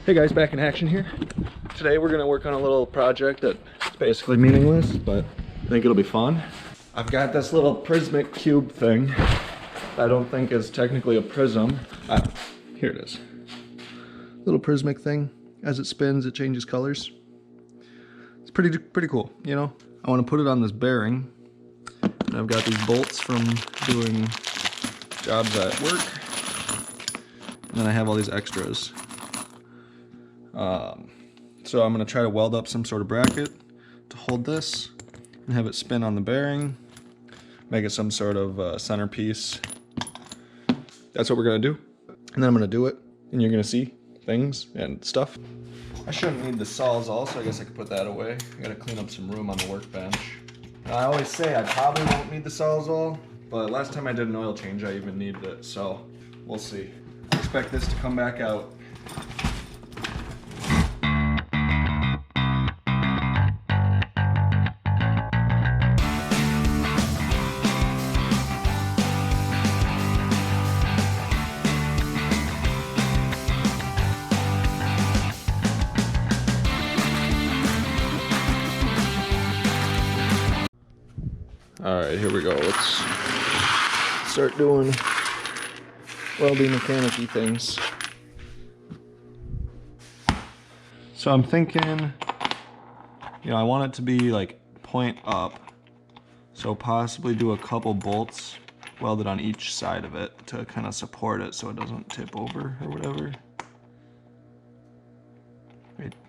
Hey guys, back in action here. Today we're gonna work on a little project that's basically meaningless, but I think it'll be fun. I've got this little prismic cube thing. I don't think is technically a prism. Here it is. Little prismic thing. As it spins, it changes colors. It's pretty cool, you know? I want to put it on this bearing. And I've got these bolts from doing jobs at work. And then I have all these extras. So I'm going to try to weld up some sort of bracket to hold this and have it spin on the bearing, make it some sort of centerpiece. That's what we're going to do. And then I'm going to do it and you're going to see things and stuff. I shouldn't need the Sawzall, so I guess I could put that away. I got to clean up some room on the workbench. Now, I always say I probably won't need the Sawzall, but last time I did an oil change I even needed it, so we'll see. I expect this to come back out. Alright, here we go. Let's start doing welding mechanic-y things. So I'm thinking, you know, I want it to be like point up. So possibly do a couple bolts welded on each side of it to kind of support it so it doesn't tip over or whatever.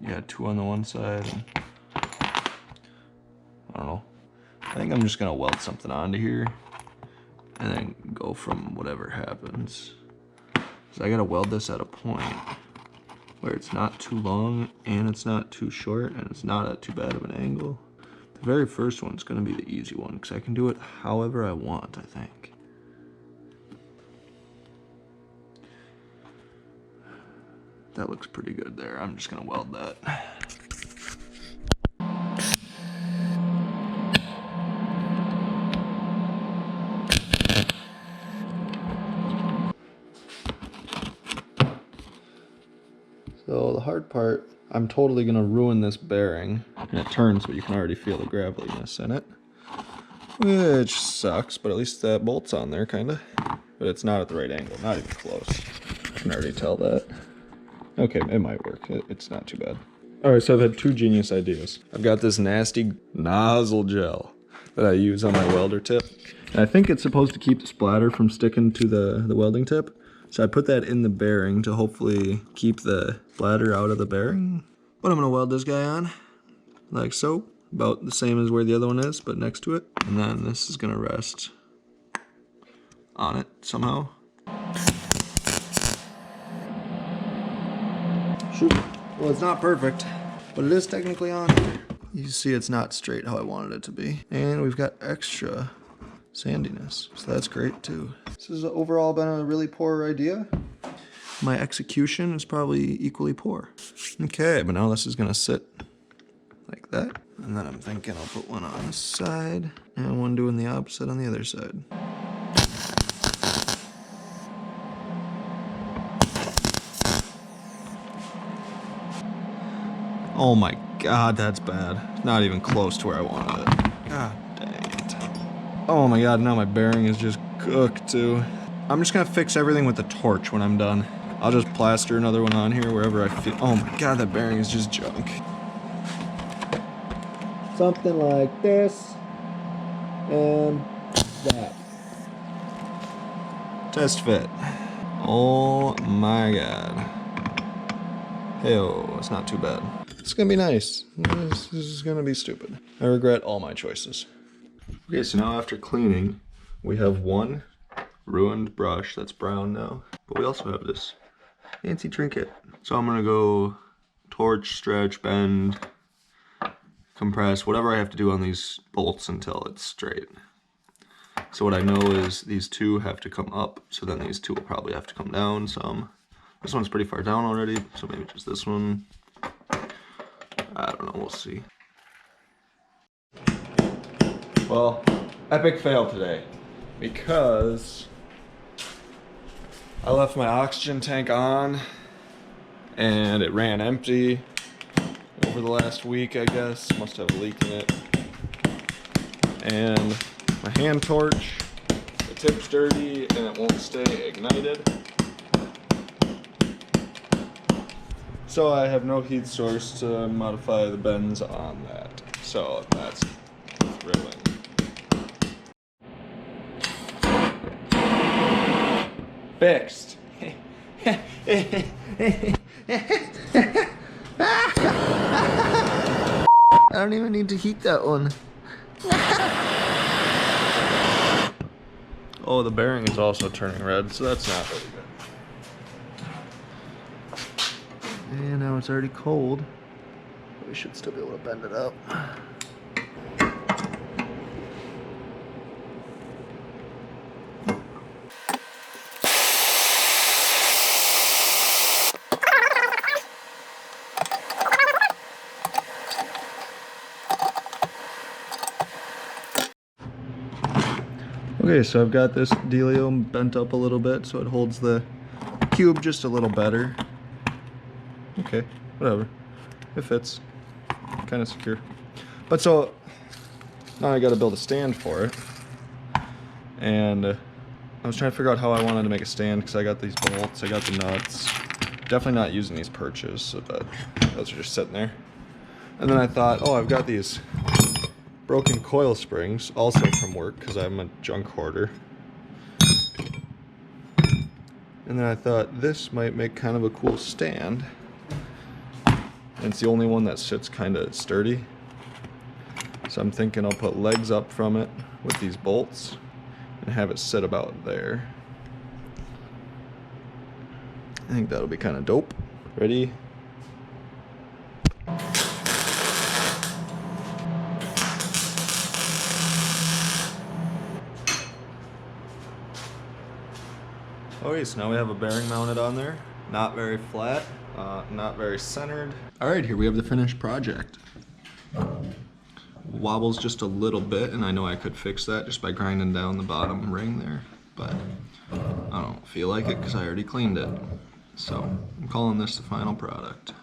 Yeah, 2 on the one side. And I don't know. I think I'm just gonna weld something onto here and then go from whatever happens. So I gotta weld this at a point where it's not too long and it's not too short and it's not at too bad of an angle. The very first one's gonna be the easy one because I can do it however I want, I think. That looks pretty good there. I'm just gonna weld that. So the hard part, I'm totally gonna ruin this bearing. And it turns, but you can already feel the graveliness in it. Which sucks, but at least that bolt's on there, kinda. But it's not at the right angle, not even close. I can already tell that. Okay, it might work, it's not too bad. Alright, so I've had 2 genius ideas. I've got this nasty nozzle gel that I use on my welder tip. And I think it's supposed to keep the splatter from sticking to the welding tip. So I put that in the bearing to hopefully keep the splatter out of the bearing. But I'm gonna weld this guy on, like so. About the same as where the other one is, but next to it. And then this is gonna rest on it somehow. Shoot. Well, it's not perfect, but it is technically on here. You see it's not straight how I wanted it to be. And we've got extra sandiness, so that's great too. This has overall been a really poor idea. My execution is probably equally poor. Okay, but now this is gonna sit like that. And then I'm thinking I'll put one on this side and one doing the opposite on the other side. Oh my God, that's bad. Not even close to where I wanted it. God dang it. Oh my God, now my bearing is just cooked too. I'm just gonna fix everything with the torch when I'm done. I'll just plaster another one on here wherever I feel. Oh my God, that bearing is just junk. Something like this and that. Test fit. Oh my God. Hey-oh, it's not too bad. It's gonna be nice. This is gonna be stupid. I regret all my choices. Okay, so now after cleaning, we have one ruined brush that's brown now, but we also have this fancy Trinket. So I'm gonna go torch, stretch, bend, compress, whatever I have to do on these bolts until it's straight. So what I know is these 2 have to come up, so then these 2 will probably have to come down some. This one's pretty far down already, so maybe just this one. I don't know, we'll see. Well, epic fail today because I left my oxygen tank on and it ran empty over the last week, I guess. Must have a leak in it. And my hand torch, the tip's dirty and it won't stay ignited. So I have no heat source to modify the bends on that. So that's thrilling. Fixed. I don't even need to heat that one. Oh, the bearing is also turning red, so that's not really good. And now it's already cold. We should still be able to bend it up. Okay, so I've got this dealio bent up a little bit so it holds the cube just a little better. Okay, whatever. It fits. Kind of secure. But so, now I gotta build a stand for it. And I was trying to figure out how I wanted to make a stand because I got these bolts, I got the nuts. Definitely not using these perches, but those are just sitting there. And then I thought, oh, I've got these broken coil springs, also from work, because I'm a junk hoarder. And then I thought this might make kind of a cool stand. And it's the only one that sits kind of sturdy. So I'm thinking I'll put legs up from it with these bolts and have it sit about there. I think that'll be kind of dope. Ready? Okay, so now we have a bearing mounted on there. Not very flat, not very centered. All right, here we have the finished project. Wobbles just a little bit, and I know I could fix that just by grinding down the bottom ring there, but I don't feel like it because I already cleaned it. So I'm calling this the final product.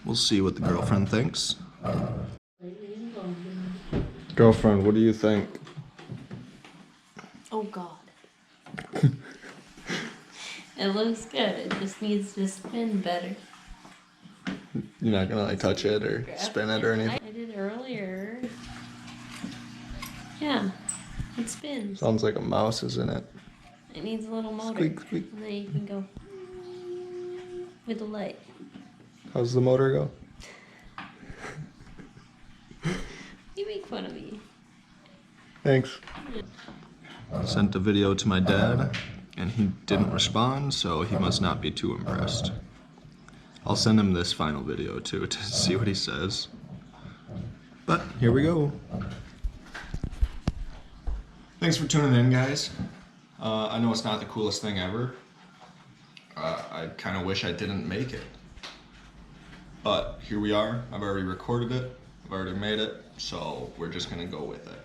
We'll see what the girlfriend thinks. Girlfriend, what do you think? Oh God. It looks good. It just needs to spin better. You're not gonna like touch it or spin it or anything? I did earlier. Yeah, it spins. Sounds like a mouse is in it. It needs a little motor. Squeak, squeak. And then you can go with the light. How's the motor go? You make fun of me. Thanks. Sent a video to my dad, and he didn't respond, so he must not be too impressed. I'll send him this final video too to see what he says. But here we go. Thanks for tuning in, guys. I know it's not the coolest thing ever. I kind of wish I didn't make it. But here we are. I've already recorded it. I've already made it. So we're just gonna go with it.